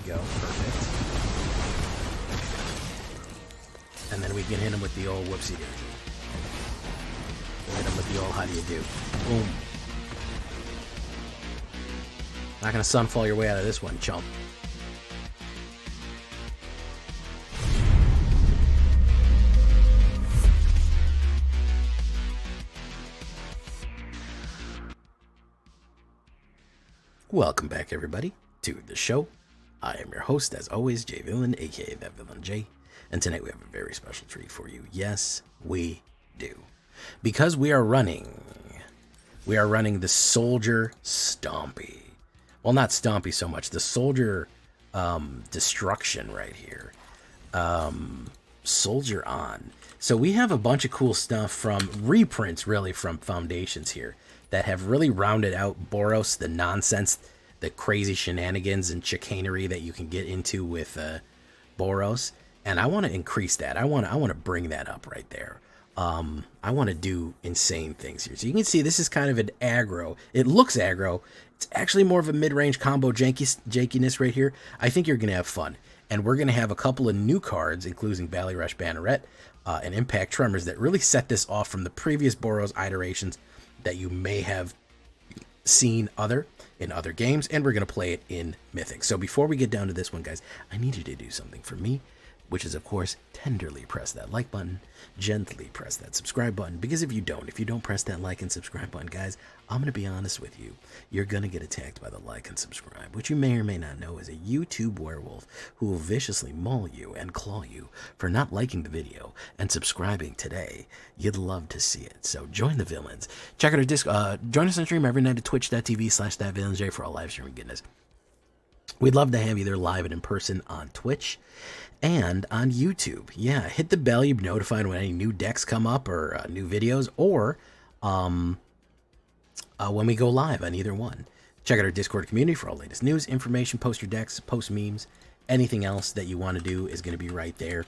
go. Perfect. And then we can hit him with the old whoopsie daisy. Hit him with the old how do you do. Boom. Not gonna sunfall your way out of this one, chump. Welcome back, everybody, to the show. I am your host, as always, Jay Villain, aka That Villain J, and tonight we have a very special treat for you. Yes, we do, because we are running the Soldier Stompy. Well, not Stompy so much, the Soldier Destruction right here. Soldier On. So we have a bunch of cool stuff from reprints, really, from Foundations here, that have really rounded out Boros, the nonsense, the crazy shenanigans and chicanery that you can get into with Boros. And I want to increase that. I want to bring that up right there. I want to do insane things here. So you can see this is kind of an aggro. It looks aggro. It's actually more of a mid-range combo jankiness right here. I think you're going to have fun. And we're going to have a couple of new cards, including Ballyrush Banneret and Impact Tremors, that really set this off from the previous Boros iterations that you may have seen in other games, and we're going to play it in Mythic. So before we get down to this one, guys, I need you to do something for me, which is, of course, tenderly press that like button, gently press that subscribe button, because if you don't press that like and subscribe button, guys, I'm going to be honest with you. You're going to get attacked by the like and subscribe, which you may or may not know is a YouTube werewolf who will viciously maul you and claw you for not liking the video and subscribing today. You'd love to see it. So join the villains. Check out our Discord. Join us on stream every night at twitch.tv/thatvillainj for all live streaming goodness. We'd love to have you there live and in person on Twitch and on YouTube. Yeah, hit the bell. You'll be notified when any new decks come up or new videos, or when we go live on either one. Check out our Discord community for all latest news, information, post your decks, post memes, anything else that you want to do is going to be right there.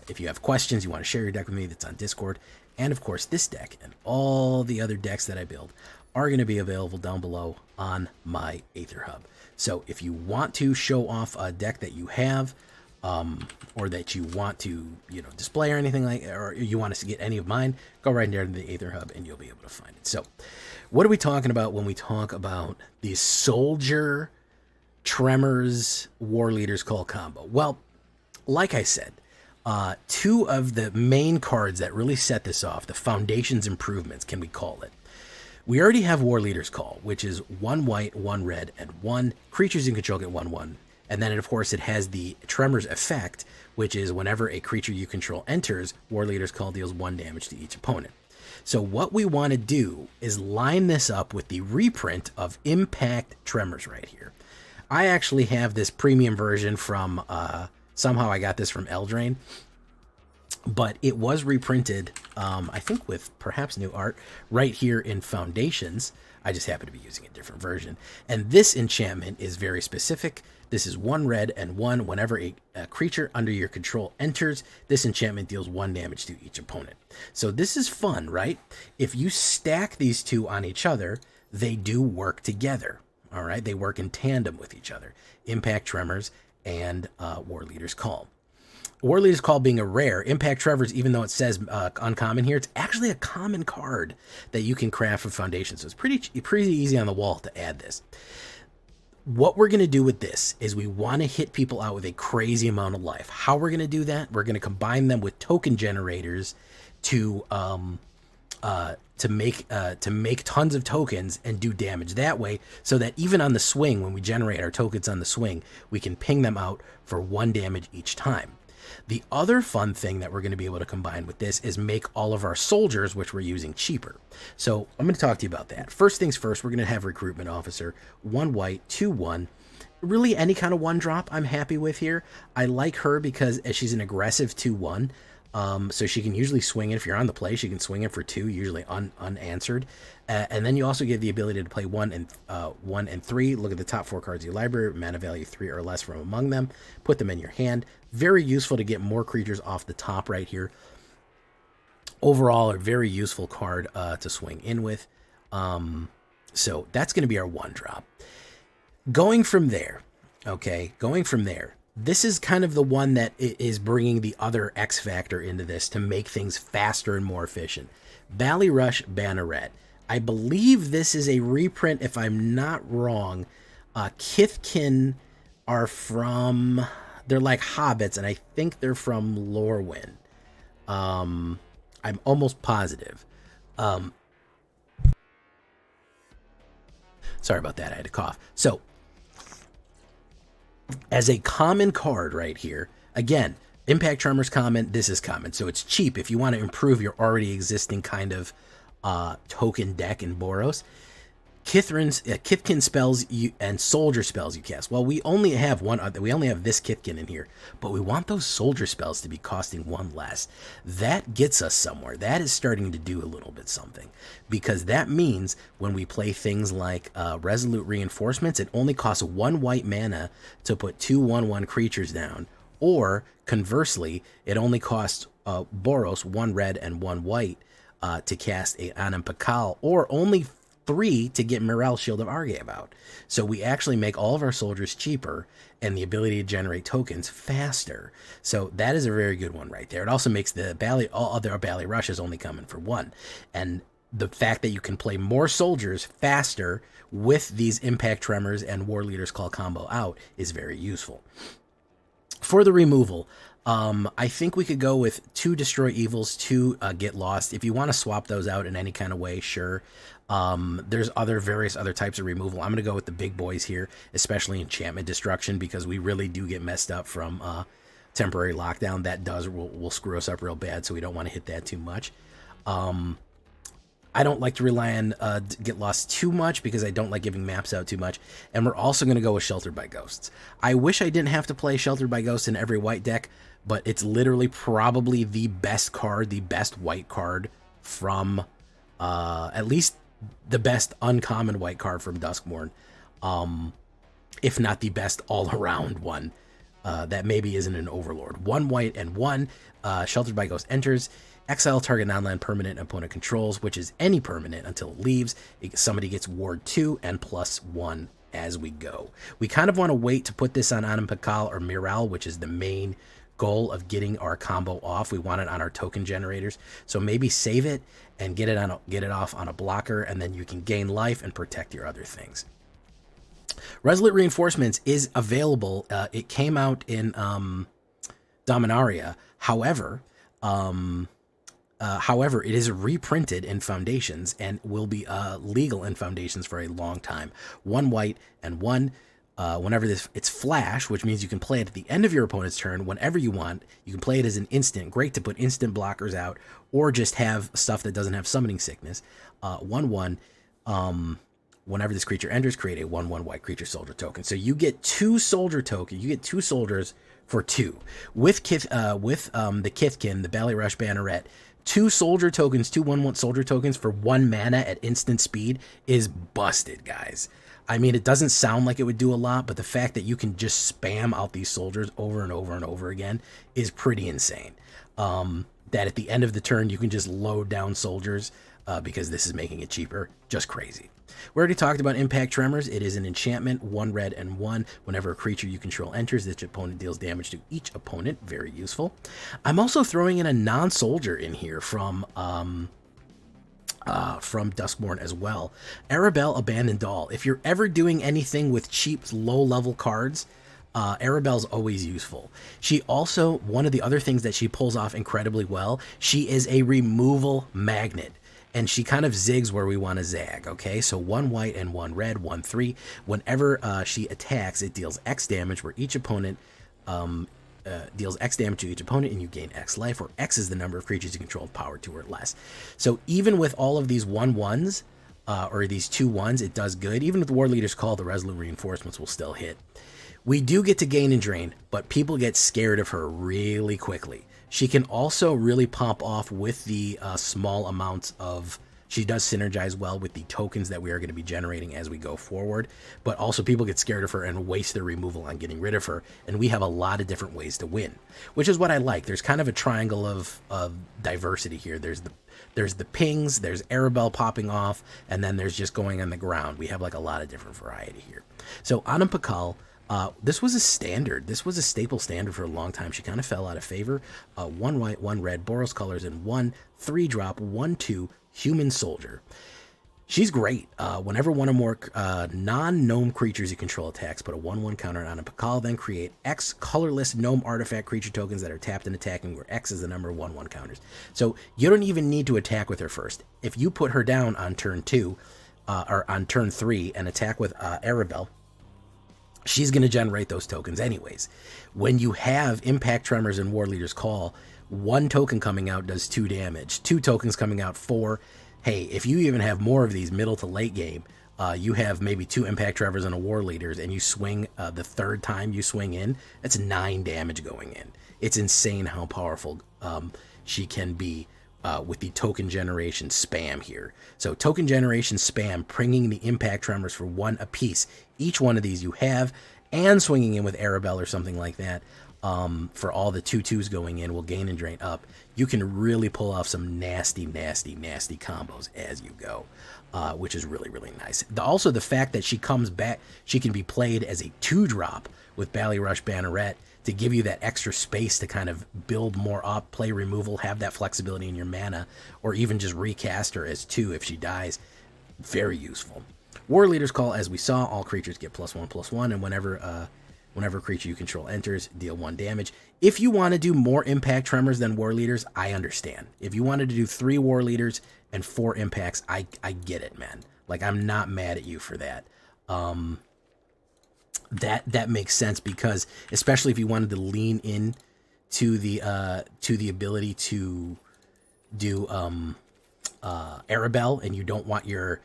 If you have questions, you want to share your deck with me, that's on Discord. And of course, this deck and all the other decks that I build are going to be available down below on my AetherHub. So if you want to show off a deck that you have, or that you want to, display or anything like, or you want us to get any of mine, go right there to the AetherHub and you'll be able to find it. So what are we talking about when we talk about the Soldier Tremors War Leaders Call combo? Well, like I said, two of the main cards that really set this off, the Foundation's improvements, can we call it? We already have War Leaders Call, which is 1 white, 1 red, and 1 creatures you control get 1/1. And then, of course, it has the Tremors effect, which is whenever a creature you control enters, War Leader's Call deals 1 damage to each opponent. So what we want to do is line this up with the reprint of Impact Tremors right here. I actually have this premium version from, somehow I got this from Eldraine, but it was reprinted, I think with perhaps new art, right here in Foundations. I just happen to be using a different version. And this enchantment is very specific. This is 1 red and 1. Whenever a creature under your control enters, this enchantment deals 1 damage to each opponent. So this is fun, right? If you stack these two on each other, they do work together. All right, they work in tandem with each other. Impact Tremors and War Leader's Call. War Leader's Call being a rare, Impact Tremors, even though it says uncommon here, it's actually a common card that you can craft for Foundation. So it's pretty easy on the wall to add this. What we're going to do with this is we want to hit people out with a crazy amount of life. How we're going to do that? We're going to combine them with token generators to make tons of tokens and do damage that way, so that even on the swing, when we generate our tokens on the swing, we can ping them out for 1 damage each time. The other fun thing that we're going to be able to combine with this is make all of our soldiers, which we're using, cheaper. So I'm going to talk to you about that. First things first, we're going to have Recruitment Officer, 1 white, 2/1. Really any kind of 1-drop I'm happy with here. I like her because she's an aggressive 2/1. So she can usually swing it. If you're on the play, she can swing it for 2, usually unanswered. And then you also get the ability to play 1 and 3. Look at the top 4 cards of your library, mana value 3 or less from among them. Put them in your hand. Very useful to get more creatures off the top right here. Overall, a very useful card to swing in with. So that's going to be our 1-drop. Going from there, Okay, going from there. This is kind of the one that is bringing the other X factor into this to make things faster and more efficient. Ballyrush Banneret. I believe this is a reprint, if I'm not wrong. Kithkin are from... They're like hobbits, and I think they're from Lorwyn. I'm almost positive. Sorry about that, I had to cough. So, as a common card right here, again, Impact Tremors common, this is common. So it's cheap if you want to improve your already existing kind of token deck in Boros. Kithkin spells you and soldier spells you cast. Well, we only have we only have this Kithkin in here, but we want those soldier spells to be costing one less. That gets us somewhere. That is starting to do a little bit something, because that means when we play things like Resolute Reinforcements, it only costs 1 white mana to put 2 1/1 creatures down, or conversely, it only costs Boros 1 red and 1 white to cast a Anam Pakal, or only 3 to get Morale Shield of Argav out. So we actually make all of our soldiers cheaper and the ability to generate tokens faster. So that is a very good one right there. It also makes the all other Ballyrushes only coming for 1. And the fact that you can play more soldiers faster with these Impact Tremors and War Leader's Call combo out is very useful. For the removal, I think we could go with 2 Destroy Evils, 2 Get Lost. If you want to swap those out in any kind of way, sure. There's various other types of removal. I'm going to go with the big boys here, especially Enchantment Destruction, because we really do get messed up from temporary lockdown. That will screw us up real bad, so we don't want to hit that too much. I don't like to rely on Get Lost too much because I don't like giving maps out too much. And we're also going to go with Sheltered by Ghosts. I wish I didn't have to play Sheltered by Ghosts in every white deck, but it's literally probably the best card, the best white card from, at least the best uncommon white card from Duskmourn. If not the best all-around one. That maybe isn't an Overlord. 1 white and 1 Sheltered by Ghost enters. Exile target non-land permanent opponent controls, which is any permanent until it leaves. Somebody gets ward 2 and +1 as we go. We kind of want to wait to put this on Anam Pakal or Miral, which is the main goal of getting our combo off. We want it on our token generators. So maybe save it and get it off on a blocker, and then you can gain life and protect your other things. Resolute Reinforcements is available. It came out in Dominaria. However, it is reprinted in Foundations and will be legal in Foundations for a long time. 1 white and 1. Whenever it's flash, which means you can play it at the end of your opponent's turn whenever you want. You can play it as an instant. Great to put instant blockers out, or just have stuff that doesn't have summoning sickness. 1/1. Whenever this creature enters, create a 1/1 white creature soldier token. So you get 2 soldier tokens. You get 2 soldiers for 2. With the Kithkin, the Ballyrush Banneret, 2 soldier tokens, 2 1/1 soldier tokens for 1 mana at instant speed is busted, guys. I mean, it doesn't sound like it would do a lot, but the fact that you can just spam out these soldiers over and over and over again is pretty insane. That at the end of the turn, you can just load down soldiers because this is making it cheaper. Just crazy. We already talked about Impact Tremors. It is an enchantment, 1 red and 1. Whenever a creature you control enters, this opponent deals damage to each opponent. Very useful. I'm also throwing in a non-soldier in here from Duskmourn as well. Arabelle Abandoned Doll. If you're ever doing anything with cheap, low-level cards, Arabelle's always useful. She also, one of the other things that she pulls off incredibly well, she is a removal magnet. And she kind of zigs where we want to zag, okay? So 1 white and 1 red, 1/3. Whenever she attacks, it deals X damage, where each opponent deals X damage to each opponent, and you gain X life, where X is the number of creatures you control with power 2 or less. So even with all of these 1/1s, or these 2/1s, it does good. Even with War Leader's Call, the Resolute Reinforcements will still hit. We do get to gain and drain, but people get scared of her really quickly. She can also really pop off with the small amounts of... She does synergize well with the tokens that we are going to be generating as we go forward, but also people get scared of her and waste their removal on getting rid of her, and we have a lot of different ways to win, which is what I like. There's kind of a triangle of diversity here. There's the pings, there's Arabelle popping off, and then there's just going on the ground. We have like a lot of different variety here. So Anam Pakal, This was a standard. This was a staple standard for a long time. She kind of fell out of favor. 1 white, 1 red, Boros colors, and 1 3-drop, 1/2 human soldier. She's great. Whenever one or more non-gnome creatures you control attacks, put a 1/1 counter on a Pakal, then create X colorless gnome artifact creature tokens that are tapped and attacking, where X is the number of 1/1 counters. So you don't even need to attack with her first. If you put her down on turn 2, or on turn 3, and attack with Arabelle, she's going to generate those tokens anyways. When you have Impact Tremors and War Leader's Call, 1 token coming out does 2 damage. 2 tokens coming out, 4. Hey, if you even have more of these middle to late game, you have maybe 2 Impact Tremors and a War Leaders, and you swing the 3rd time you swing in, that's 9 damage going in. It's insane how powerful she can be with the token generation spam here. So token generation spam, bringing the Impact Tremors for 1 apiece. Each one of these you have, and swinging in with Arabelle or something like that. For all the 2/2s going in will gain and drain up. You can really pull off some nasty, nasty, nasty combos as you go, which is really, really nice. Also, the fact that she comes back, she can be played as a 2-drop with Ballyrush Banneret to give you that extra space to kind of build more up, play removal, have that flexibility in your mana, or even just recast her as 2 if she dies. Very useful. War Leader's Call, as we saw, all creatures get +1/+1, and whenever creature you control enters, deal 1 damage. If you want to do more Impact Tremors than War Leaders, I understand. If you wanted to do 3 War Leaders and 4 Impacts, I get it, man. Like, I'm not mad at you for that. That makes sense, because especially if you wanted to lean in to the ability to do Arabelle, and you don't want your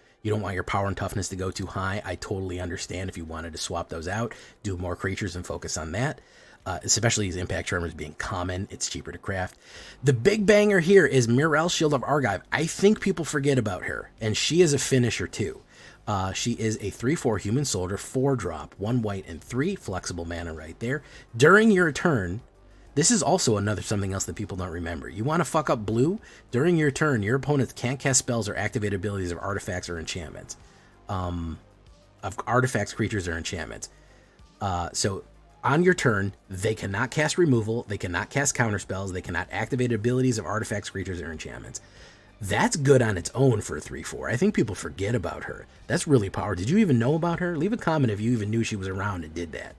power and toughness to go too high, I totally understand if you wanted to swap those out, do more creatures and focus on that. Especially these Impact Tremors being common, it's cheaper to craft. The big banger here is Mirel, Shield of Argive. I think people forget about her, and she is a finisher too. She is a 3/4 human soldier, 4-drop, 1 white and 3 flexible mana right there. During your turn, this is also something else that people don't remember. You want to fuck up blue? During your turn, your opponents can't cast spells or activate abilities of artifacts or enchantments. Of artifacts, creatures, or enchantments. So on your turn, they cannot cast removal, they cannot cast counterspells, they cannot activate abilities of artifacts, creatures, or enchantments. That's good on its own for a 3/4. I think people forget about her. That's really powerful. Did you even know about her? Leave a comment if you even knew she was around and did that.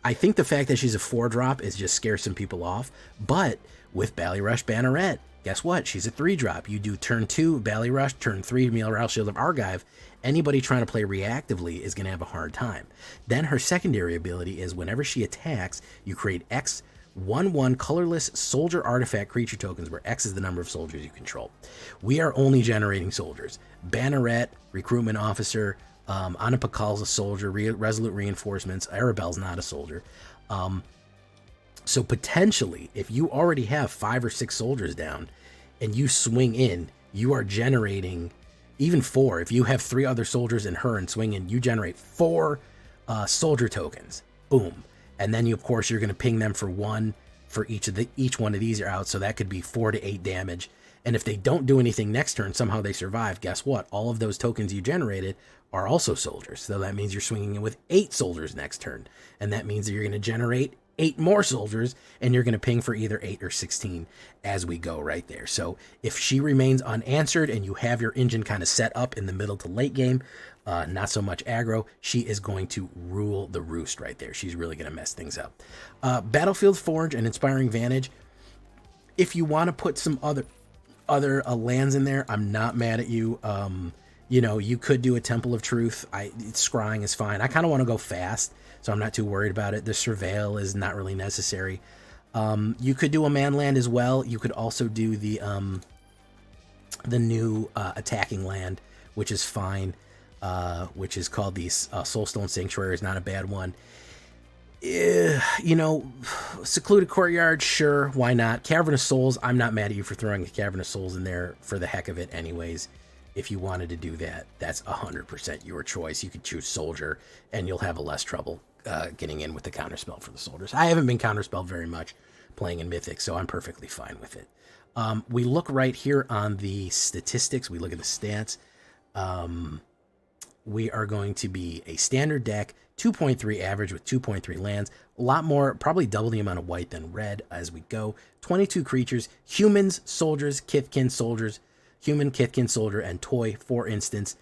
I think the fact that she's a 4-drop is just scares some people off, but with Ballyrush Banneret, guess what? She's a 3-drop. You do turn 2 Ballyrush, turn 3 Mirel, Shield of Argive. Anybody trying to play reactively is going to have a hard time. Then her secondary ability is whenever she attacks, you create X 1/1 colorless soldier artifact creature tokens, where X is the number of soldiers you control. We are only generating soldiers. Banneret, recruitment officer, Anna Pakal's a soldier, resolute reinforcements, Arabelle's not a soldier. So potentially, if you already have 5 or 6 soldiers down and you swing in, you are generating even 4. If you have 3 other soldiers and her and swing in, you generate 4 soldier tokens. Boom. And then of course you're going to ping them for 1 for each one of these are out, so that could be 4 to 8 damage. And if they don't do anything next turn, somehow they survive, guess what? All of those tokens you generated are also soldiers. So that means you're swinging in with 8 soldiers next turn. And that means that you're going to generate 8 more soldiers, and you're going to ping for either 8 or 16 as we go right there. So if she remains unanswered and you have your engine kind of set up in the middle to late game, not so much aggro, she is going to rule the roost right there. She's really going to mess things up. Battlefield Forge and Inspiring Vantage. If you want to put some other lands in there, I'm not mad at you. You know, you could do a Temple of Truth. Scrying is fine. I kind of want to go fast, so I'm not too worried about it. The Surveil is not really necessary. You could do a Manland as well. You could also do the new attacking land, which is fine, which is called the Soulstone Sanctuary. Is not a bad one. You know, Secluded Courtyard, sure, why not? Cavern of Souls, I'm not mad at you for throwing a Cavern of Souls in there for the heck of it anyways. If you wanted to do that, that's 100% your choice. You could choose Soldier, and you'll have a less trouble getting in with the counterspell for the soldiers. I haven't been counterspelled very much playing in Mythic, so I'm perfectly fine with it. We look right here on the statistics. We look at the stats. we are going to be a standard deck, 2.3 average with 2.3 lands, a lot more, probably double the amount of white than red as we go. 22 creatures, humans, soldiers, Kithkin, soldiers, human, Kithkin, soldier, and toy, 4 instants,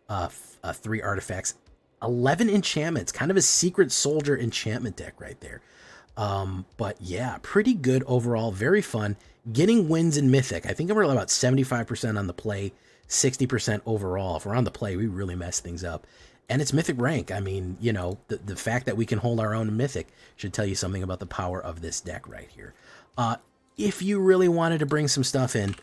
3 artifacts, 11 enchantments, kind of a secret soldier enchantment deck right there. But yeah, pretty good overall, very fun. Getting wins in Mythic. I think we're about 75% on the play, 60% overall. If we're on the play, we really mess things up. And it's Mythic rank. I mean, you know, the fact that we can hold our own in Mythic should tell you something about the power of this deck right here. If you really wanted to bring some stuff in,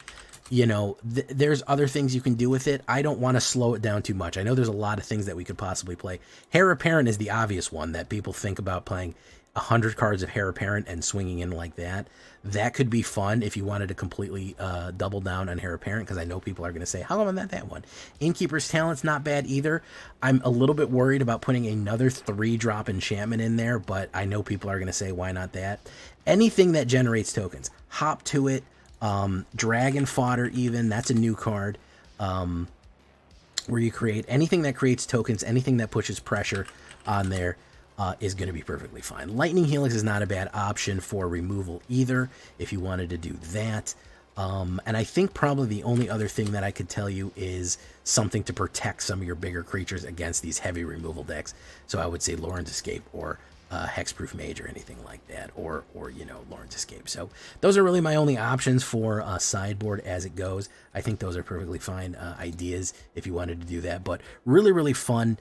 you know, there's other things you can do with it. I don't want to slow it down too much. I know there's a lot of things that we could possibly play. Heir Apparent is the obvious one that people think about playing 100 cards of Heir Apparent and swinging in like that. That could be fun if you wanted to completely double down on Heir Apparent, because I know people are going to say, how come I'm not that one? Innkeeper's Talent's not bad either. I'm a little bit worried about putting another 3-drop enchantment in there, but I know people are going to say, why not that? Anything that generates tokens. Hop to it. Dragon Fodder even, that's a new card. Where you create anything that creates tokens, anything that pushes pressure on there. Is going to be perfectly fine. Lightning Helix is not a bad option for removal either, if you wanted to do that. And I think probably the only other thing that I could tell you is something to protect some of your bigger creatures against these heavy removal decks. So I would say Lauren's Escape or Hexproof Mage or anything like that, or you know, Lauren's Escape. So those are really my only options for sideboard as it goes. I think those are perfectly fine ideas if you wanted to do that, but really, really fun.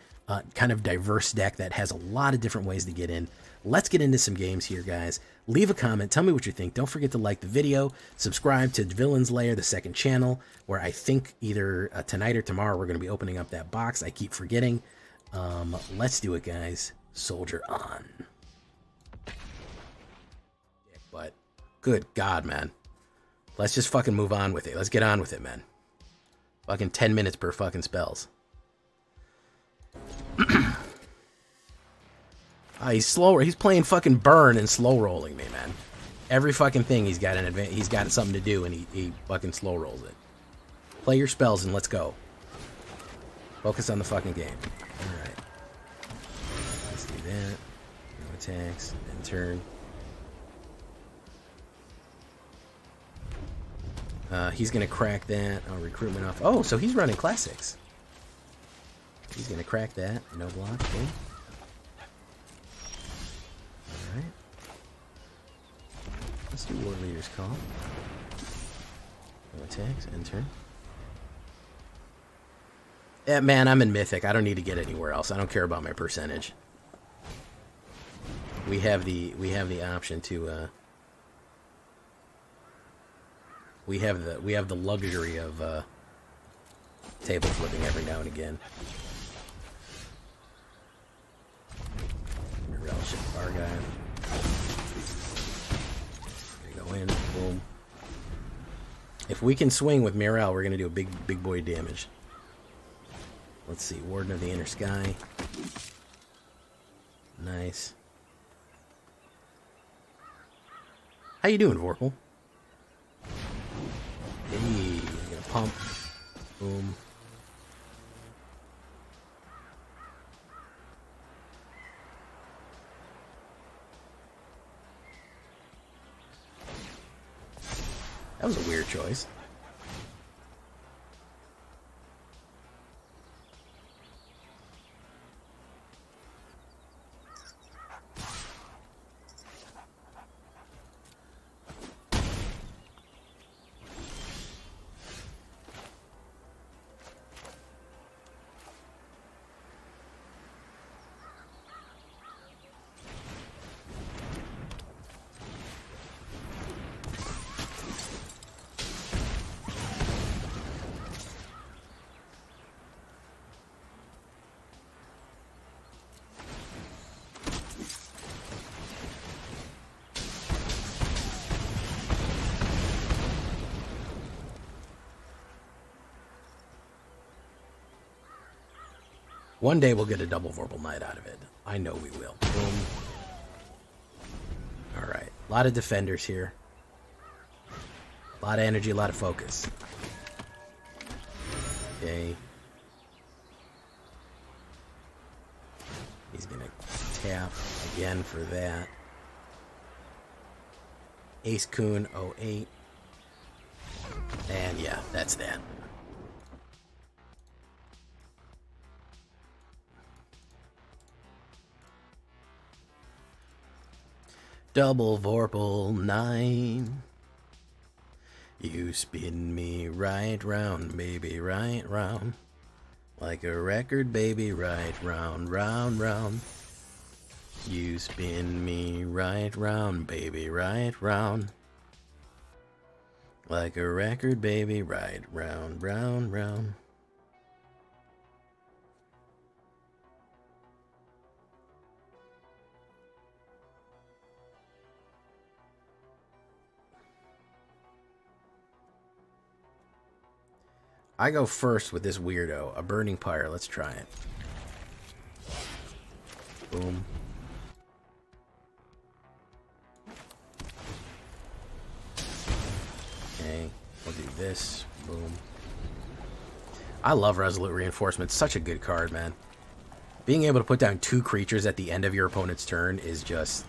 Kind of diverse deck that has a lot of different ways to get in. Let's get into some games here, guys. Leave a comment. Tell me what you think. Don't forget to like the video. Subscribe to Villain's Lair, the second channel, where I think either tonight or tomorrow we're going to be opening up that box. I keep forgetting. Let's do it, guys. Soldier on. But good God, man. Let's just fucking move on with it. Let's get on with it, man. Fucking 10 minutes per fucking spells. He's slower. He's playing fucking burn and slow rolling me, man. Every fucking thing he's got he's got something to do, and he fucking slow rolls it. Play your spells and let's go. Focus on the fucking game. All right. Let's do that. No attacks. Then turn. He's gonna crack that. Oh, recruitment off. Oh, so he's running classics. He's going to crack that. No block. Okay. Alright. Let's do War Leader's Call. No attacks. Enter. Yeah, man, I'm in Mythic. I don't need to get anywhere else. I don't care about my percentage. We have the option to we have the luxury of table flipping every now and again. Our guy. Go in, boom. If we can swing with Mirel, we're gonna do a big boy damage. Let's see, Warden of the Inner Sky. Nice. How you doing, Vorpal? Hey, gonna pump. Boom. That was a weird choice. One day we'll get a double Vorpal Knight out of it. I know we will. Boom. Alright. A lot of defenders here. A lot of energy, a lot of focus. Okay. tap again for that. Ace Coon 08. And yeah, that's that. Double Vorpal 9. You spin me right round, baby, right round. Like a record, baby, right round, round, round. You spin me right round, baby, right round. Like a record, baby, right round, round, round. I go first with this weirdo, a burning pyre. Let's try it. Boom. Okay, we'll do this. Boom. I love Resolute Reinforcement. Such a good card, man. Being able to put down 2 creatures at the end of your opponent's turn is just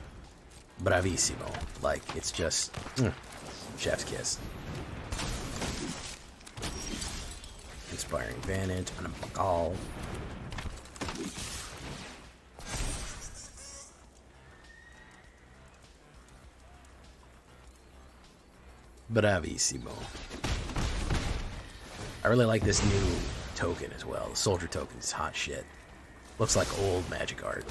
bravissimo. Like, it's just chef's kiss. Inspiring Advantage on a Bakal. Bravissimo. I really like this new token as well. The Soldier token is hot shit. Looks like old Magic art.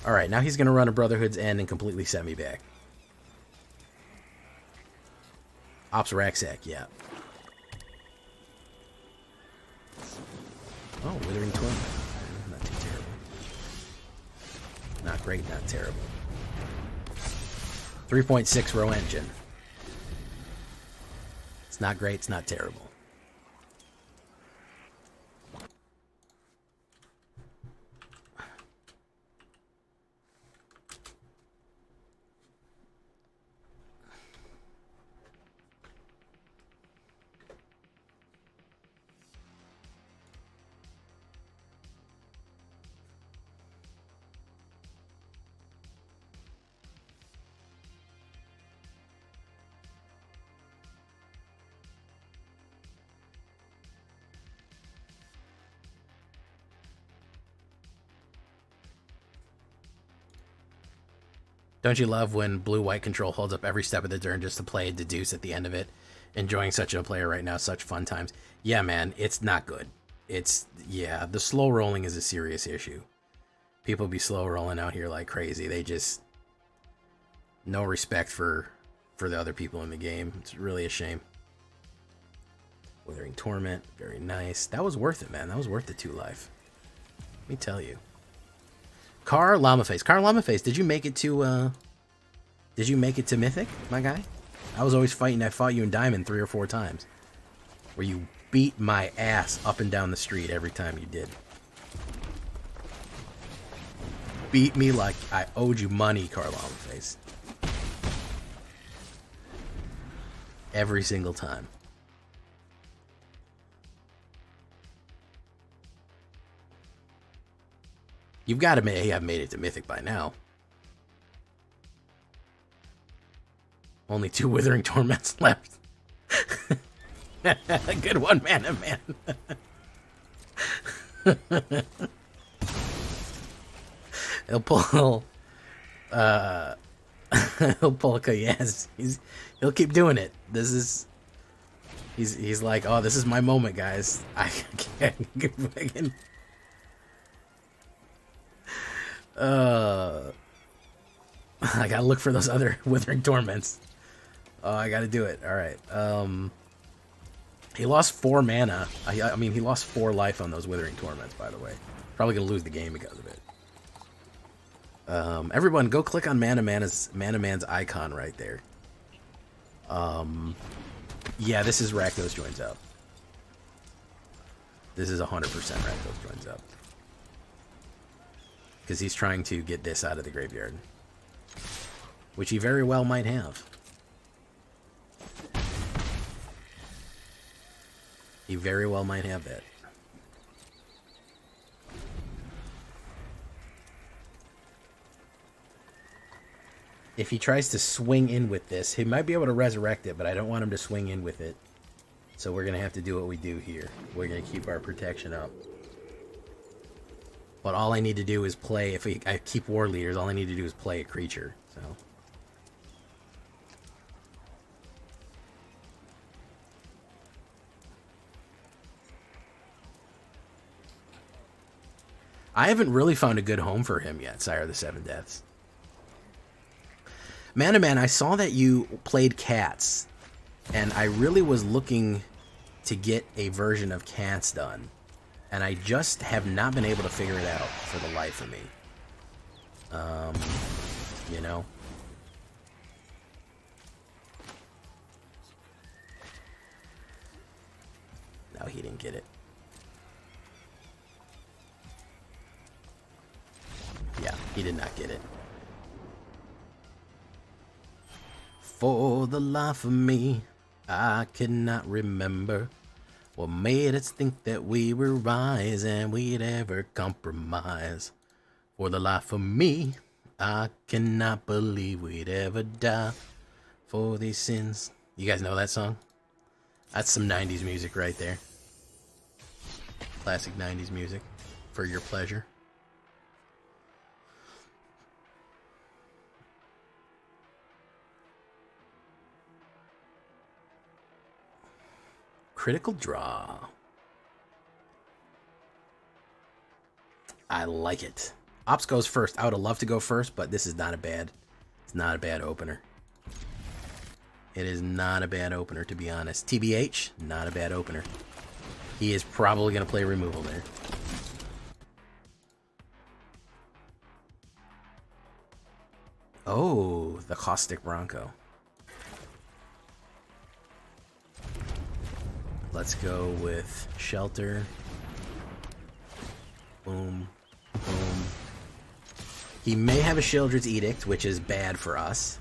Alright, now he's going to run a Brotherhood's End and completely set me back. Ops Racksack, yeah. Oh, Withering Torment. Not too terrible. Not great, not terrible. 3.6 row engine. It's not great, it's not terrible. Don't you love when blue-white control holds up every step of the turn just to play a deduce at the end of it? Enjoying such a player right now, such fun times. Yeah, man, it's not good. It's, yeah, the slow rolling is a serious issue. People be slow rolling out here like crazy. They just, no respect for the other people in the game. It's really a shame. Withering Torment, very nice. That was worth it, man. That was worth the 2 life. Let me tell you. Car Llamaface. Car Llamaface, did you make it to Mythic, my guy? I was always fighting. I fought you in Diamond 3 or 4 times. Where you beat my ass up and down the street every time you did. Beat me like I owed you money, Car Llamaface. Every single time. You've got to have made it to Mythic by now. Only 2 Withering Torments left. Good one, Mana Man. He'll pull... he'll pull... Yes, he'll keep doing it. This is... He's like, oh, this is my moment, guys. I can't get fucking... I gotta look for those other Withering Torments. Oh, I gotta do it. Alright. He lost 4 mana. I mean, he lost 4 life on those Withering Torments, by the way. Probably gonna lose the game because of it. Everyone, go click on Mana Man's icon right there. Yeah, this is Rakdos Joins Up. This is 100% Rakdos Joins Up. Because he's trying to get this out of the graveyard. Which he very well might have. He very well might have that. If he tries to swing in with this, he might be able to resurrect it, but I don't want him to swing in with it. So we're going to have to do what we do here. We're going to keep our protection up. But all I need to do is play, if I keep war leaders, all I need to do is play a creature. So I haven't really found a good home for him yet, Sire of the Seven Deaths. Man, I saw that you played Cats, and I really was looking to get a version of Cats done, and I just have not been able to figure it out for the life of me. You know? No, he didn't get it. Yeah, he did not get it. For the life of me, I cannot remember what made us think that we were wise and we'd ever compromise. For the life of me, I cannot believe we'd ever die for these sins. You guys know that song? That's some 90s music right there. Classic 90s music for your pleasure. Critical draw. I like it. Ops goes first. I would have loved to go first, but this is not a bad. It's not a bad opener. It is not a bad opener, to be honest. TBH, not a bad opener. He is probably going to play removal there. Oh, the Caustic Bronco. Let's go with Shelter. Boom. Boom. He may have a Sheoldred's Edict, which is bad for us.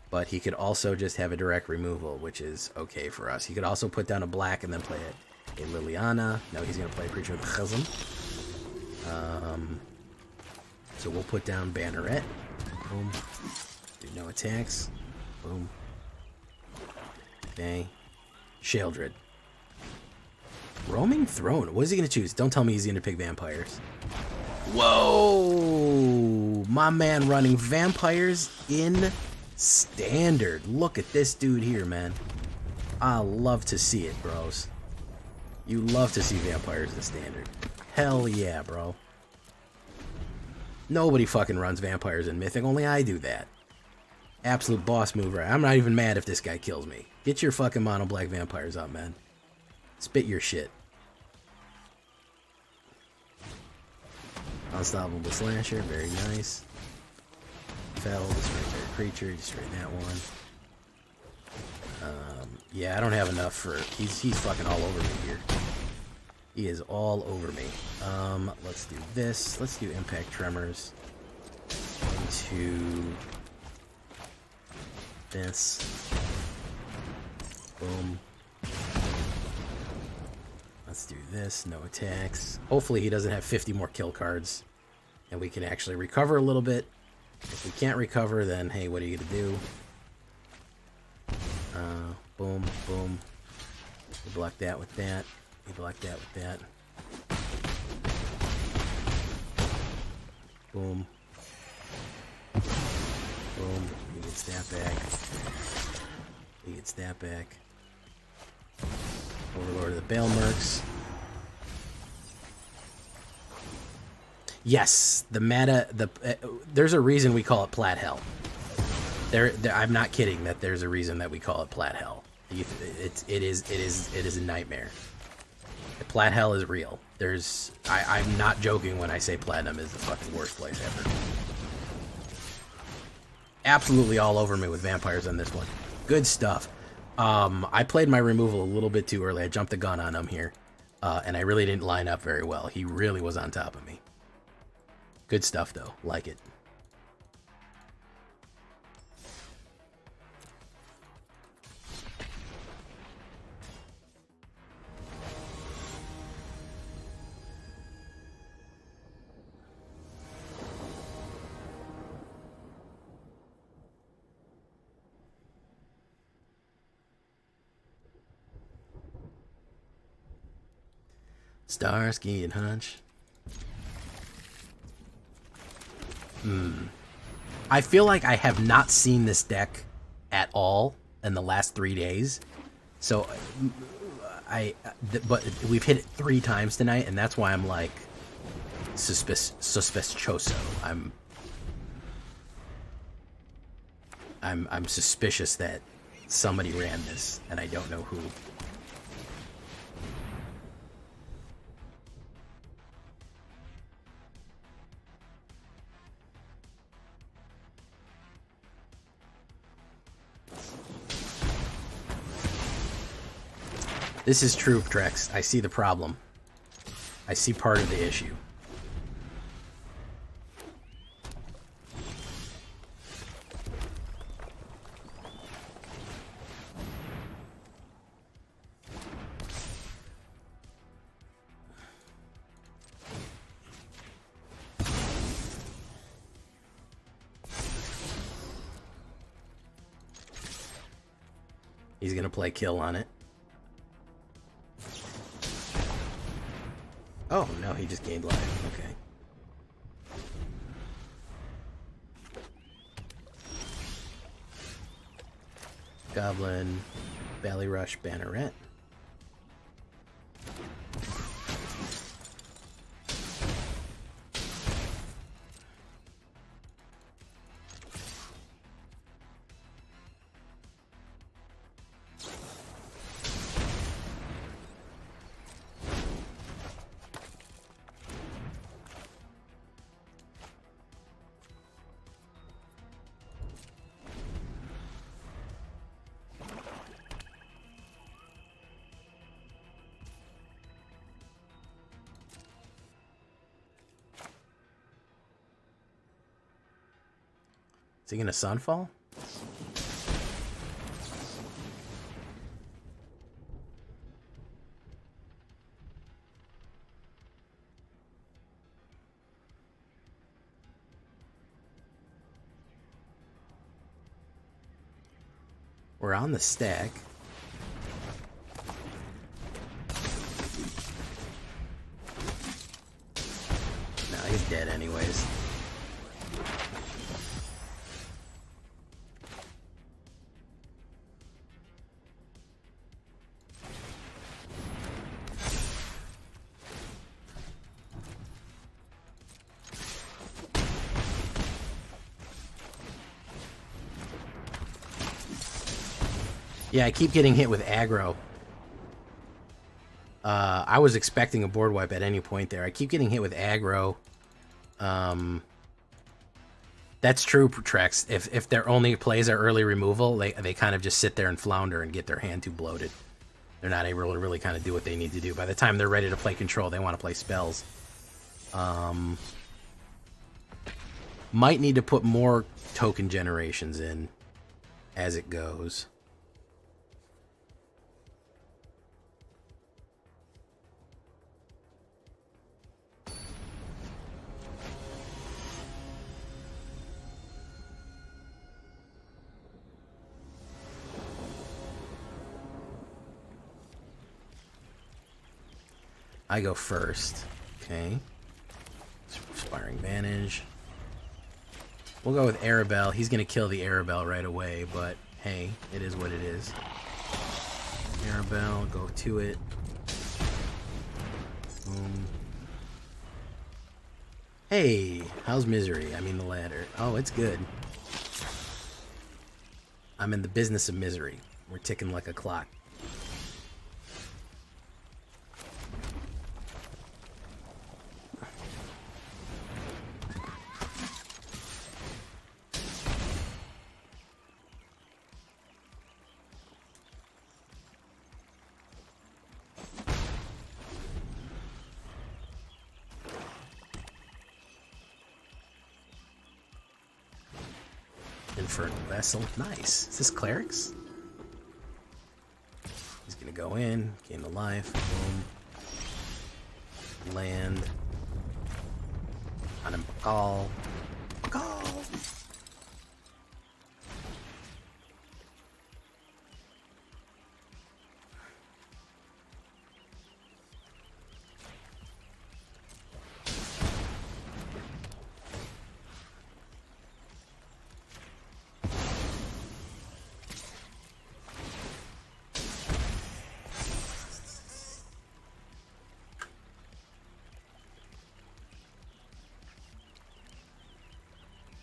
But he could also just have a direct removal, which is okay for us. He could also put down a black and then play a Liliana. No, he's going to play a creature with Chasm. So we'll put down Banneret. Boom. Do no attacks. Boom. Okay. Sheoldred. Roaming Throne. What is he going to choose? Don't tell me he's going to pick vampires. Whoa! My man running vampires in Standard. Look at this dude here, man. I love to see it, bros. You love to see vampires in Standard. Hell yeah, bro. Nobody fucking runs vampires in Mythic. Only I do that. Absolute boss mover. I'm not even mad if this guy kills me. Get your fucking mono black vampires up, man. Spit your shit. Unstoppable Slasher. Very nice. Fell. Destroy their creature. Destroy that one. Yeah, I don't have enough for... He's fucking all over me here. He is all over me. Let's do this. Let's do Impact Tremors. Into this. Boom. Let's do this. No attacks. Hopefully he doesn't have 50 more kill cards. And we can actually recover a little bit. If we can't recover, then hey, what are you going to do? Boom, boom. You block that with that. You block that with that. Boom. Boom. He gets that back. He gets that back. Overlord of the Bale Mercs. Yes, the meta. There's a reason we call it Plat Hell. I'm not kidding. That there's a reason that we call it Plat Hell. It is a nightmare. Plat Hell is real. I'm not joking when I say Platinum is the fucking worst place ever. Absolutely all over me with vampires on this one. Good stuff. I played my removal a little bit too early. I jumped the gun on him here. And I really didn't line up very well. He really was on top of me. Good stuff, though. Like it. Starsky and Hutch. I feel like I have not seen this deck at all in the last 3 days. So, but we've hit it 3 times tonight, and that's why I'm like suspicioso. I'm suspicious that somebody ran this, and I don't know who. This is true, Trex. I see the problem. I see part of the issue. He's gonna play kill on it. Oh, no, he just gained life. Okay. Goblin, Belly Rush, Banneret. Is he gonna Sunfall? We're on the stack. No, he's dead anyways. Yeah, I keep getting hit with aggro. I was expecting a board wipe at any point there. I keep getting hit with aggro. That's true, Trex. If their only plays are early removal, they kind of just sit there and flounder and get their hand too bloated. They're not able to really kind of do what they need to do. By the time they're ready to play control, they want to play spells. Might need to put more token generations in as it goes. I go first. Okay. Inspiring Vantage. We'll go with Arabelle. He's going to kill the Arabelle right away, but hey, it is what it is. Arabelle, go to it. Boom. Hey, how's misery? I mean the ladder. Oh, it's good. I'm in the business of misery. We're ticking like a clock. Infernal Vessel. Nice. Is this Clerics? He's gonna go in, gain the life, boom. Land. On him, call. Call!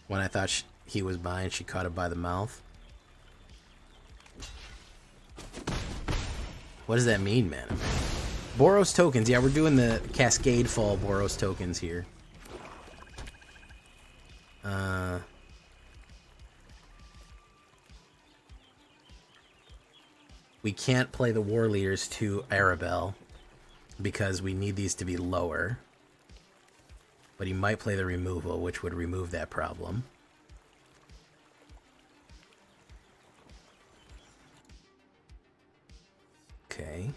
When I thought he was mine, she caught it by the mouth. What does that mean, man? Boros tokens. Yeah, we're doing the Cascade Fall Boros tokens here. We can't play the War Leaders to Arabelle because we need these to be lower. But he might play the removal, which would remove that problem. Okay.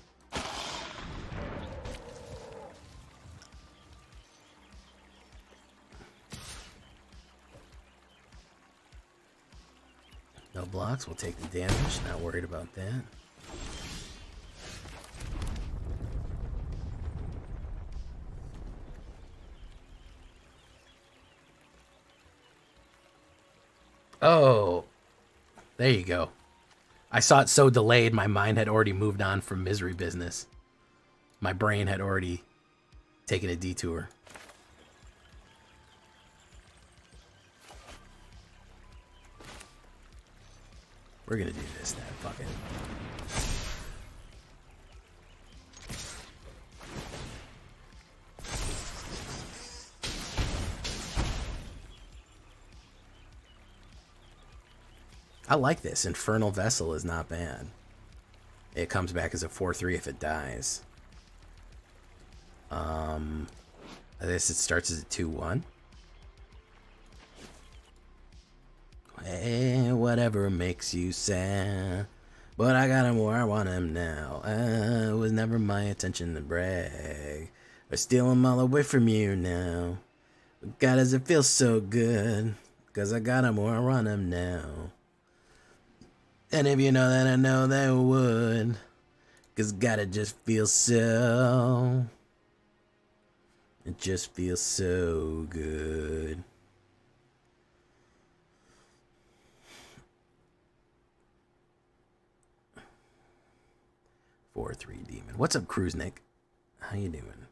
No blocks, we'll take the damage, not worried about that. Oh, there you go. I saw it so delayed, my mind had already moved on from misery business. My brain had already taken a detour. We're gonna do this then, fuck it. I like this. Infernal Vessel is not bad. It comes back as a 4/3 if it dies. I guess it starts as a 2/1. Hey, whatever makes you sad. But I got him where I want him now. It was never my intention to brag or steal him all away from you now. But God, does it feel so good? 'Cause I got him where I want him now. And if you know that, I know that would. 'Cause God, it just feels so. It just feels so good. " 4/3 demon. What's up, Cruisenick? How you doing?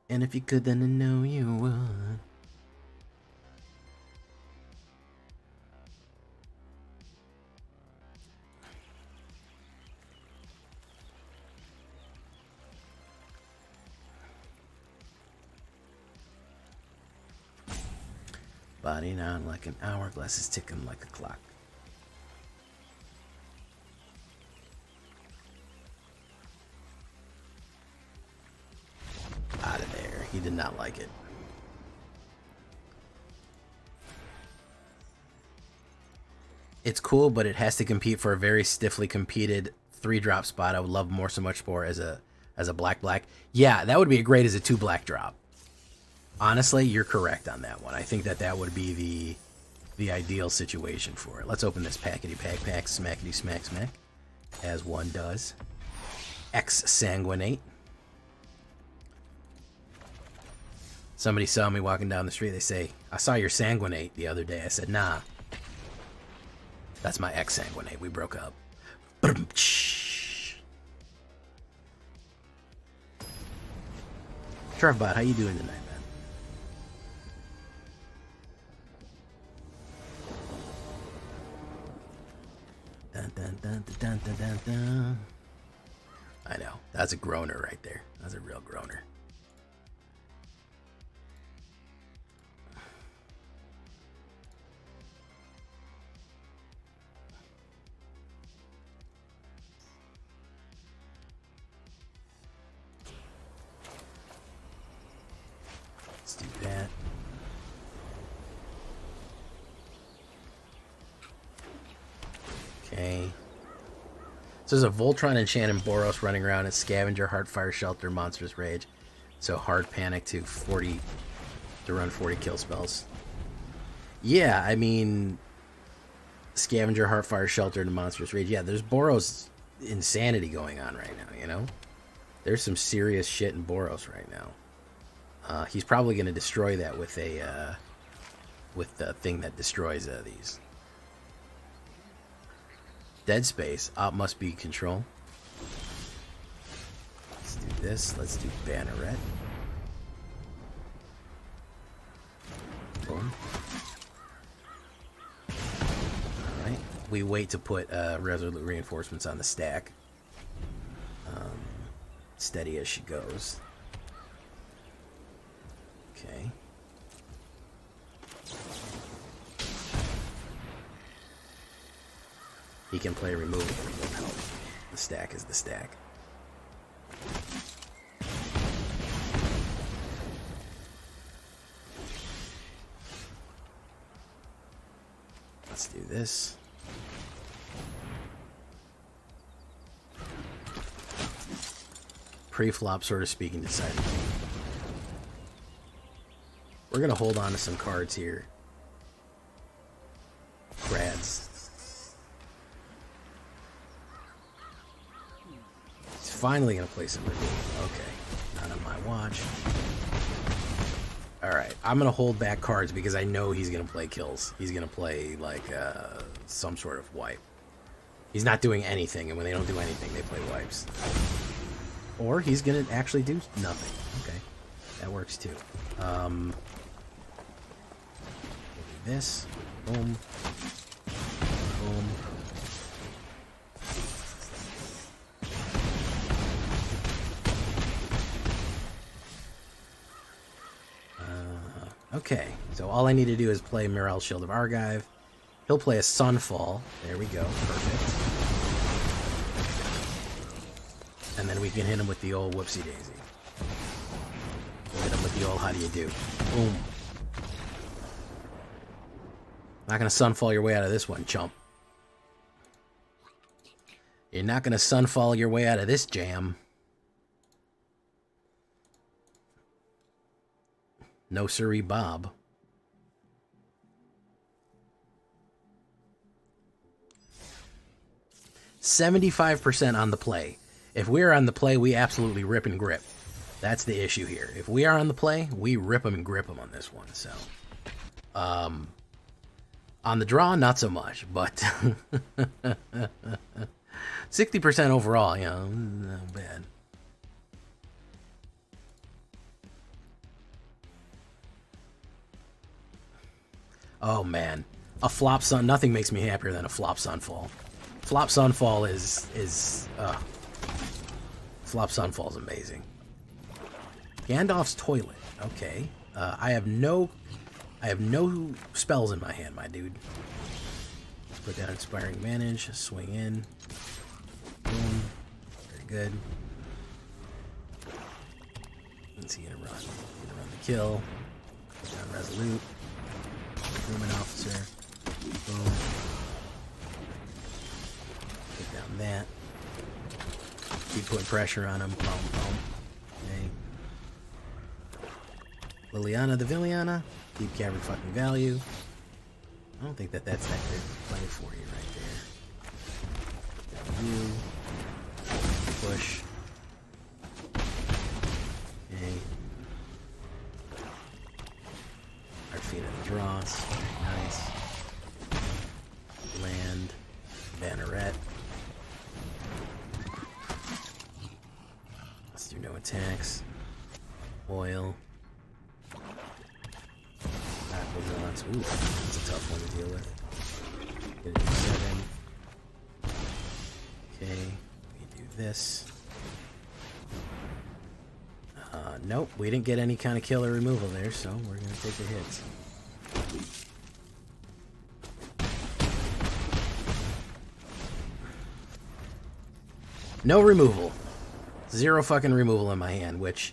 And if you could, then I know you would. Body on like an hourglass is ticking like a clock. Out of there. He did not like it. It's cool, but it has to compete for a very stiffly competed 3-drop spot. I would love more so much more as a black. Yeah, that would be great as a 2 black drop. Honestly, you're correct on that one. I think that would be the ideal situation for it. Let's open this packety pack, smackety smack, as one does. Exsanguinate. Somebody saw me walking down the street. They say, I saw your sanguinate the other day. I said, nah. That's my exsanguinate. We broke up. Trevbot, how you doing tonight, man? Dun, dun, dun, dun, dun, dun, dun. I know. That's a groaner right there. That's a real groaner. Let's do that. Okay. So there's a Voltron and Shannon Boros running around at Scavenger, Heartfire, Shelter, Monstrous Rage. So hard panic to run 40 kill spells. Yeah, I mean, Scavenger, Heartfire, Shelter, and Monstrous Rage. Yeah, there's Boros insanity going on right now, you know? There's some serious shit in Boros right now. He's probably going to destroy that with the thing that destroys these. Dead Space. Must be control. Let's do this. Let's do Banneret. down. Alright. We wait to put resolute reinforcements on the stack. Steady as she goes. Okay. He can play removal, but it won't help. The stack is the stack. Let's do this. Pre-flop, sort of speaking, decided. We're going to hold on to some cards here. Crads. He's finally going to play some removal. Okay. Not on my watch. Alright. I'm going to hold back cards because I know he's going to play kills. He's going to play, like, some sort of wipe. He's not doing anything, and when they don't do anything, they play wipes. Or he's going to actually do nothing. Okay. That works, too. We'll do this. Boom. Boom. Okay. So all I need to do is play Mirel's Shield of Argive. He'll play a Sunfall. There we go. Perfect. And then we can hit him with the old whoopsie daisy. We'll hit him with the old how do you do. Boom. Not gonna Sunfall your way out of this one, chump. You're not gonna Sunfall your way out of this jam. No siree, Bob. $75% on the play. If we're on the play, we absolutely rip and grip. That's the issue here. If we are on the play, we rip them and grip them on this one. So, on the draw, not so much, but 60% overall, you know, not bad. Oh man, a flop sun. Nothing makes me happier than a flop sunfall. Flop sunfall is Flop Sunfall is amazing. Gandalf's Toilet. Okay. I have no spells in my hand, my dude. Let's put down Inspiring Advantage. Swing in. Boom. Very good. What's he gonna run? He's gonna run the kill. Put down Resolute. Crewman Officer. Boom. Put down that. Keep putting pressure on him. Boom, boom. Okay. Liliana the Villainy. Keep gathering fucking value. I don't think that's that good play for you right there. Down you. Push. Okay. Arfina the Dross. Very nice. Land. Banneret. Let's do no attacks. Oil. Aquazons. Ooh, that's a tough one to deal with. Gonna do 7. Okay, we do this. Nope, we didn't get any kind of killer removal there, so we're gonna take the hits. No removal. 0 fucking removal in my hand, which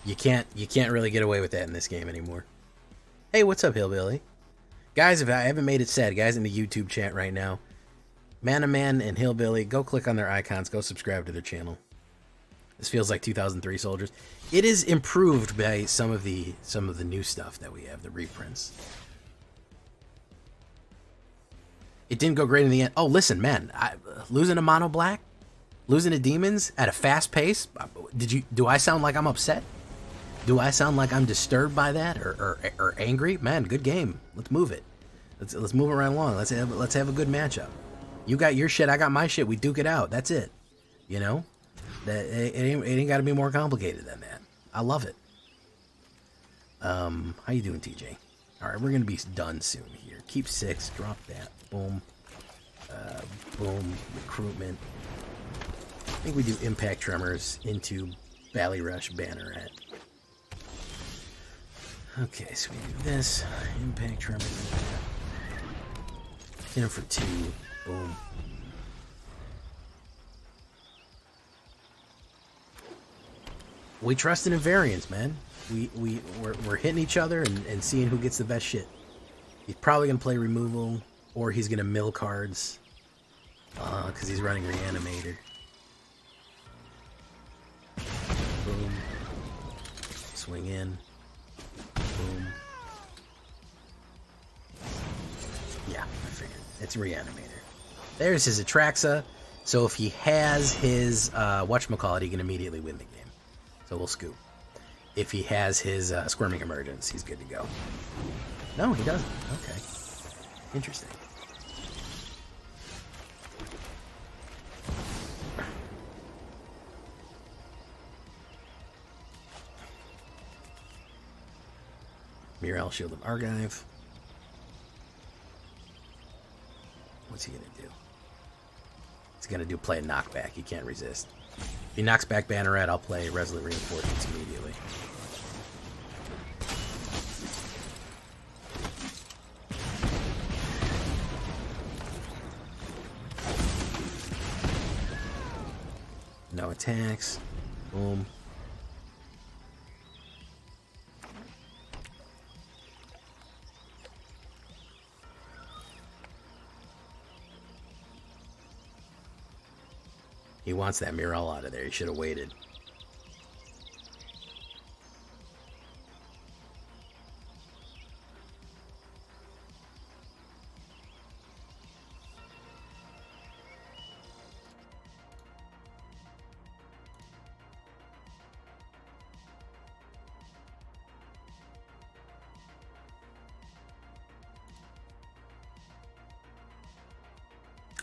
you can't really get away with that in this game anymore. Hey, what's up, Hillbilly? Guys, if I haven't made it said, guys in the YouTube chat right now, Man and Hillbilly, go click on their icons, go subscribe to their channel. This feels like 2003 Soldiers. It is improved by some of the new stuff that we have, the reprints. It didn't go great in the end. Oh, listen, man, losing a mono black, losing to demons at a fast pace. Do I sound like I'm upset? Do I sound like I'm disturbed by that or angry? Man, good game. Let's move it. Let's move it right along. Let's have a good matchup. You got your shit, I got my shit. We duke it out. That's it. You know, it ain't got to be more complicated than that. I love it. How you doing, TJ? Alright, we're gonna be done soon here. Keep 6, drop that. Boom. Boom. Recruitment. I think we do Impact Tremors into Ballyrush Banneret. Okay, so we do this. Impact Tremors. Hit him for 2. Boom. We trust in invariance, man. We're hitting each other and seeing who gets the best shit. He's probably gonna play removal, or he's gonna mill cards, because he's running Reanimator. Boom. Swing in. Boom. Yeah, I figured. It's Reanimator. There's his Atraxa. So if he has his whatchamacallit, he can immediately win the game. So we'll scoop. If he has his Squirming Emergence, he's good to go. No, he doesn't. Okay. Interesting. Mirel, Shield of Argive. What's he gonna do? He's gonna play a knockback. He can't resist. If he knocks back Banneret, I'll play Resolute Reinforcements immediately. No attacks. Boom. He wants that Mirel out of there. He should have waited.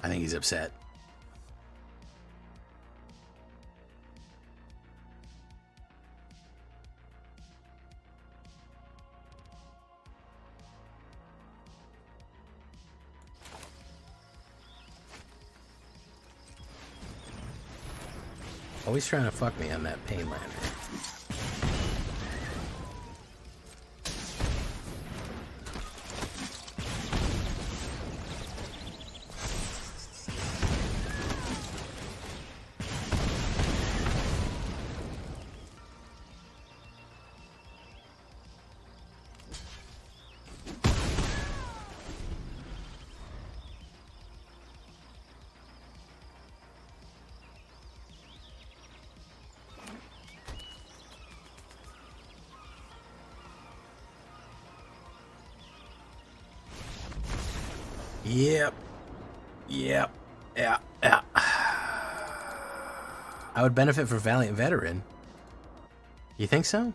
I think he's upset. Always trying to fuck me on that Pain Lantern. Yep. Yeah. I would benefit from Valiant Veteran. You think so?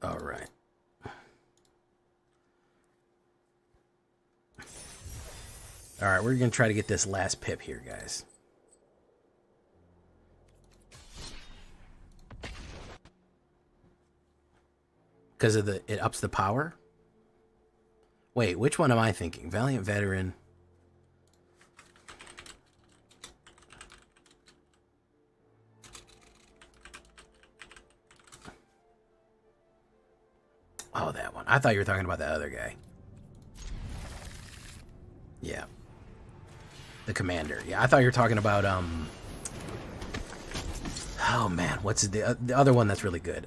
All right. All right, we're going to try to get this last pip here, guys. Because of it ups the power? Wait, which one am I thinking? Valiant Veteran. Oh, that one. I thought you were talking about that other guy. Yeah. The commander. Yeah, I thought you were talking about, oh, man. What's the other one that's really good?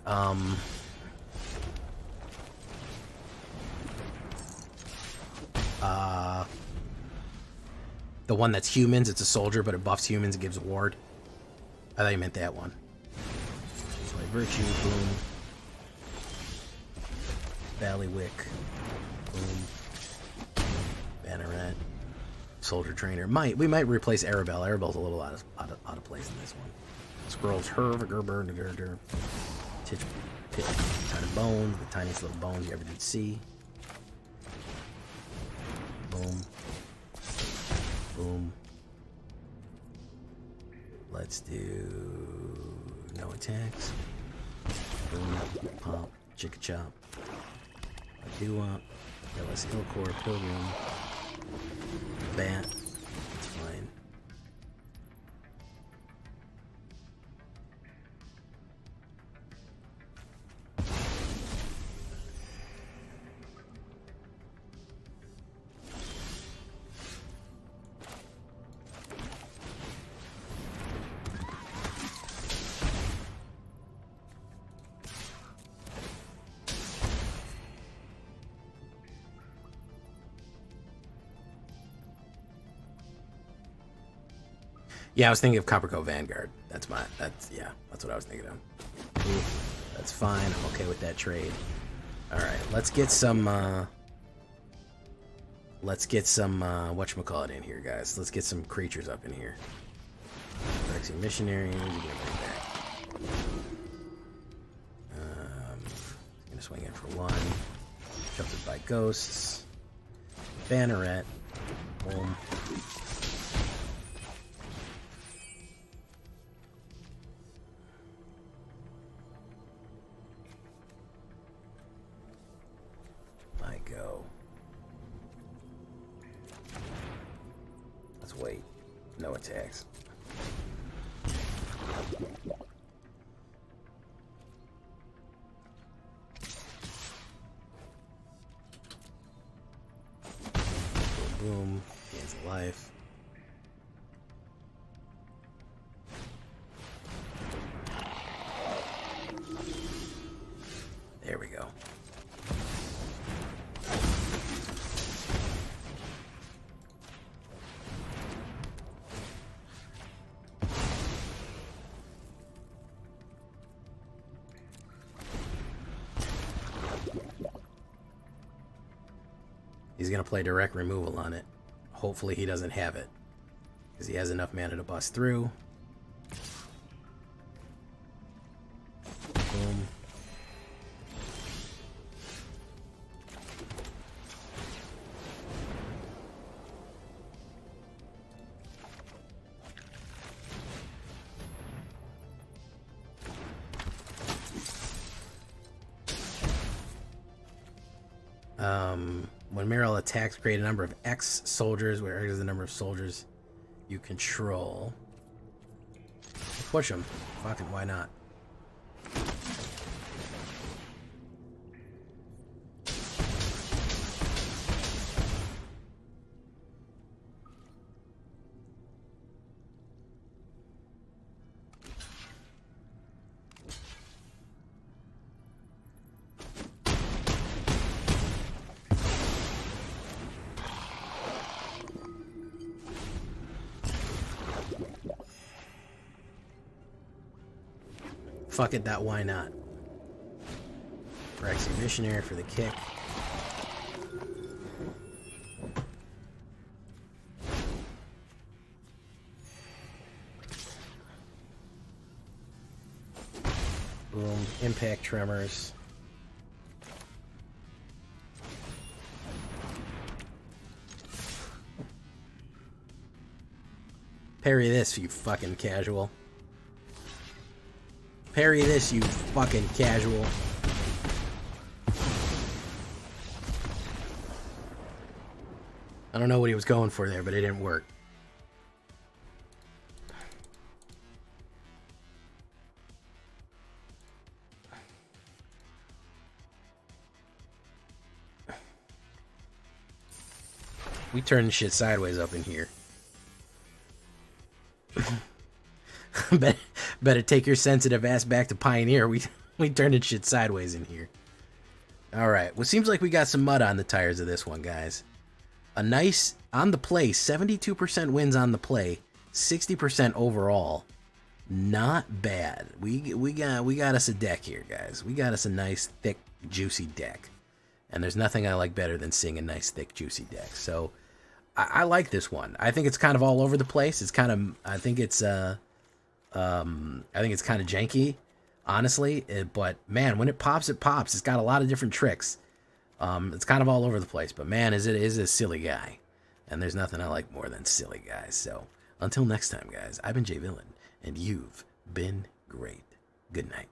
The one that's humans. It's a soldier, but it buffs humans and gives a ward. I thought you meant that one. So like Virtue, boom. Ballywick, boom. Banneret. Soldier Trainer. We might replace Arabelle. Arabelle's a little out of place in this one. Scrolls Herv, Gerber, Nagurder. Titch, tiny bones, the tiniest little bones you ever did see. Boom. Boom. Let's do no attacks. Boom, pop, chicka chop. I do want LS Ilcore, Pilgrim, Bat. That's fine. Yeah, I was thinking of Copperco Vanguard. That's what I was thinking of. Ooh, that's fine. I'm okay with that trade. All right, let's get some whatchamacallit in here, guys. Let's get some creatures up in here. Rexy Missionary, we're gonna bring back. Gonna swing in for one. Jump by ghosts. Banneret. Boom. Wait, no attacks. Boom, gains a life. There we go. He's going to play direct removal on it. Hopefully he doesn't have it, because he has enough mana to bust through. Boom. When Meryl attacks, create a number of X soldiers, where X is the number of soldiers you control. Push them. Fucking why not? Fuck it, that why not? Rexy Missionary for the kick. Boom, impact tremors. Parry this, you fucking casual. Parry this, you fucking casual. I don't know what he was going for there, but it didn't work. We turned shit sideways up in here. Better take your sensitive ass back to Pioneer. We turned shit sideways in here. Alright, well, seems like we got some mud on the tires of this one, guys. A nice, on the play, 72% wins on the play, 60% overall. Not bad. We got us a deck here, guys. We got us a nice, thick, juicy deck. And there's nothing I like better than seeing a nice, thick, juicy deck. So, I like this one. I think it's kind of all over the place. It's kind of, I think it's kind of janky, honestly. But man, when it pops, it pops. It's got a lot of different tricks. It's kind of all over the place. But man, is a silly guy, and there's nothing I like more than silly guys. So until next time, guys, I've been Jay Villain, and you've been great. Good night.